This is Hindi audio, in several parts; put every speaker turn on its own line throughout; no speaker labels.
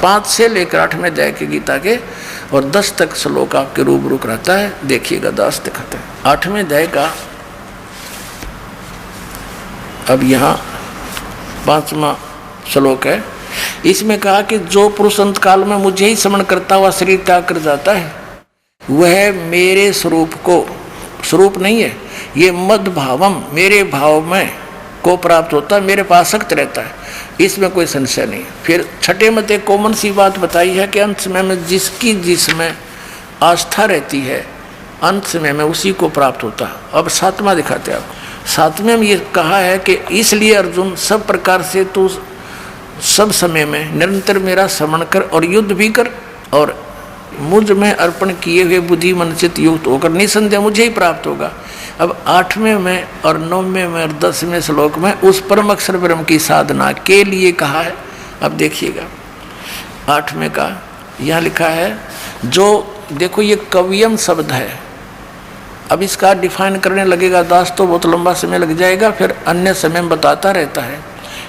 5 से लेकर 8वें अध्याय के गीता के और 10 तक श्लोक आपके रूबरू रहता है। देखिएगा 10 दिखाते हैं 8वें अध्याय का। अब यहाँ 5वां श्लोक है। इसमें कहा कि जो पुरुष अंत काल में मुझे ही स्मरण करता हुआ शरीर त्याग कर जाता है वह मेरे स्वरूप को, स्वरूप नहीं है ये, मद भावम, मेरे भाव में को प्राप्त होता है, मेरे पास आसक्त रहता है, इसमें कोई संशय नहीं। फिर छठे मत एक कॉमन सी बात बताई है कि अंत समय में जिसकी जिसमें आस्था रहती है अंत समय में उसी को प्राप्त होता है। अब 7वां दिखाते हैं आपको। 7वें में ये कहा है कि इसलिए अर्जुन सब प्रकार से तू सब समय में निरंतर मेरा स्मरण कर और युद्ध भी कर और मुझ में अर्पण किए हुए बुद्धि मन चित्त युक्त होकर निसंदेह मुझे ही प्राप्त होगा। अब 8वें में और 9वें में और 10वें श्लोक में उस परम अक्षर ब्रह्म की साधना के लिए कहा है। अब देखिएगा 8वें का यहाँ लिखा है, जो देखो ये कवियम शब्द है। अब इसका डिफाइन करने लगेगा दास तो बहुत लंबा समय लग जाएगा, फिर अन्य समय में बताता रहता है।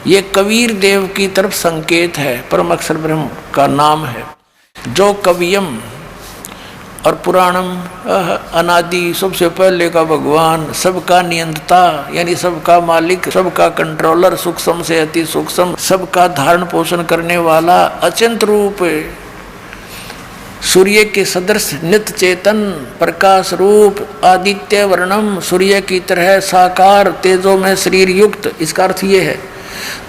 ये कबीर देव की तरफ संकेत है, परम अक्षर ब्रह्म का नाम है। जो कवियम और पुराणम अनादि, सबसे पहले का भगवान, सबका नियंता यानी सबका मालिक, सबका कंट्रोलर, सूक्ष्म से अति सूक्ष्म, सबका धारण पोषण करने वाला, अचिंत रूप, सूर्य के सदृश, नित्य चेतन, प्रकाश रूप, आदित्य वर्णम, सूर्य की तरह साकार, तेजो में शरीर युक्त। इसका अर्थ ये है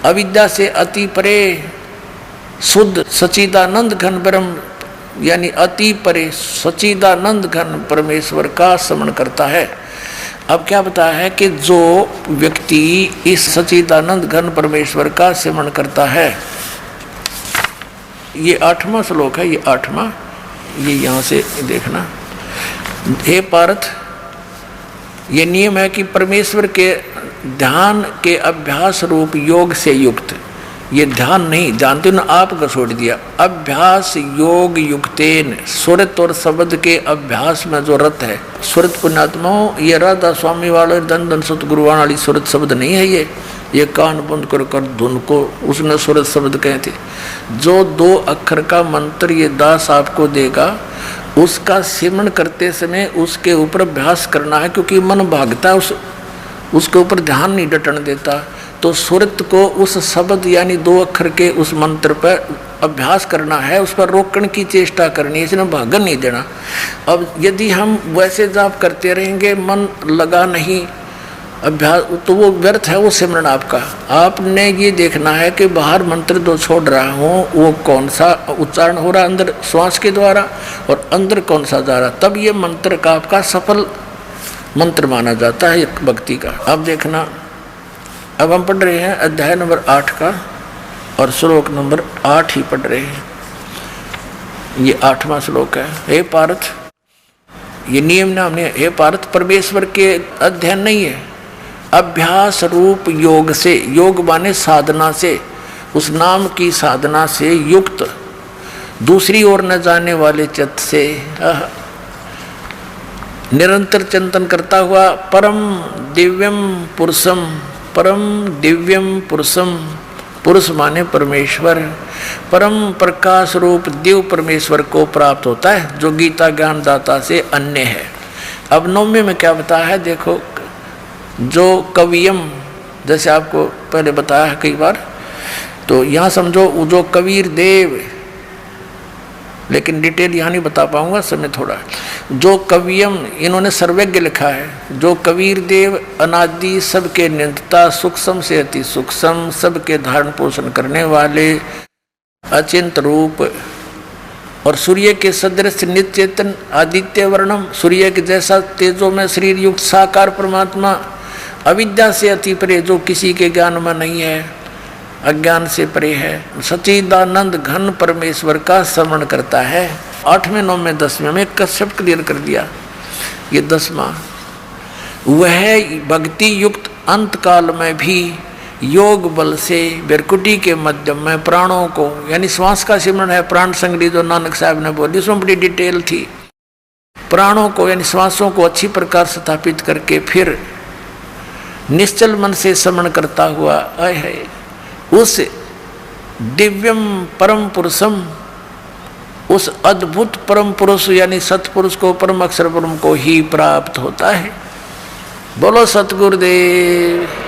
अविद्या से अति परे शुद्ध सच्चिदानंद घन ब्रह्म यानी अति परे सच्चिदानंद घन परमेश्वर का स्मरण करता है। अब क्या बताया है कि जो व्यक्ति इस सच्चिदानंद घन परमेश्वर का स्मरण करता है, ये 8वां श्लोक है, ये 8वां, ये यहाँ से देखना। हे पार्थ, ये नियम है कि परमेश्वर के ध्यान के अभ्यास रूप योग से युक्त, ये ध्यान नहीं जानते ना आपका छोड़ दिया, अभ्यास योग युक्तेन, सुरत और शब्द के अभ्यास में जो रत है। सुरत पुण्यात्माओं, ये राधा स्वामी वाले धन धन सतगुरुवान वाली सुरत शब्द नहीं है। ये कान बंद कर कर धुन को उसने सुरत शब्द कहे थे। जो 2 अक्षर का मंत्र ये दास आपको देगा उसका सिमरण करते समय उसके ऊपर अभ्यास करना है, क्योंकि मन भागता है, उसके ऊपर ध्यान नहीं डटने देता। तो सुरत को उस शब्द यानी 2 अक्षर के उस मंत्र पर अभ्यास करना है, उस पर रोकने की चेष्टा करनी है, इसने भागन नहीं देना। अब यदि हम वैसे जाप करते रहेंगे, मन लगा नहीं अभ्यास, तो वो व्यर्थ है वो सिमरन आपका। आपने ये देखना है कि बाहर मंत्र जो छोड़ रहा हूँ वो कौन सा उच्चारण हो रहा है अंदर श्वास के द्वारा और अंदर कौन सा जा रहा, तब ये मंत्र का आपका सफल मंत्र माना जाता है भक्ति का। अब देखना, अब हम पढ़ रहे हैं अध्याय नंबर 8 का और श्लोक नंबर 8 ही पढ़ रहे हैं। ये 8वां श्लोक है। हे पार्थ, ये नियम नाम है। हे पार्थ, परमेश्वर के अध्ययन नहीं है, अभ्यास रूप योग से, योग माने साधना से, उस नाम की साधना से युक्त, दूसरी ओर न जाने वाले चित्त से निरंतर चिंतन करता हुआ परम दिव्यम पुरुषम, परम दिव्यम पुरुषम, पुरुष माने परमेश्वर, परम प्रकाश रूप दिव्य परमेश्वर को प्राप्त होता है, जो गीता ज्ञान दाता से अन्य है। अब 9वें में क्या बताया है देखो, जो कवियम, जैसे आपको पहले बताया है कई बार, तो यहाँ समझो जो कबीर देव, लेकिन डिटेल यहाँ नहीं बता पाऊंगा, समय थोड़ा। जो कवियम, इन्होंने सर्वज्ञ लिखा है। जो कबीर देव अनादि, सबके नियंता, सूक्ष्म से अति सूक्ष्म, सबके धारण पोषण करने वाले, अचिंत रूप और सूर्य के सदृश नित्य चेतन, आदित्य वर्णम, सूर्य के जैसा तेजो में शरीर युक्त साकार परमात्मा, अविद्या से अति परे, जो किसी के ज्ञान में नहीं है, अज्ञान से परे है, सच्चिदानंद घन परमेश्वर का स्मरण करता है। 8वें 9वें 10वें में कश्यप क्लियर कर दिया। ये 10वां, वह भक्ति युक्त अंत काल में भी योग बल से बिरकुटी के मध्यम में प्राणों को, यानी श्वास का सिमरण है, प्राण संगति जो नानक साहब ने बोली, उसमें बड़ी डिटेल थी। प्राणों को यानी श्वासों को अच्छी प्रकार स्थापित करके फिर निश्चल मन से स्मरण करता हुआ उस दिव्यम परम पुरुषम, उस अद्भुत परम पुरुष यानी सतपुरुष को, परम अक्षर ब्रह्म को ही प्राप्त होता है। बोलो सतगुरुदेव।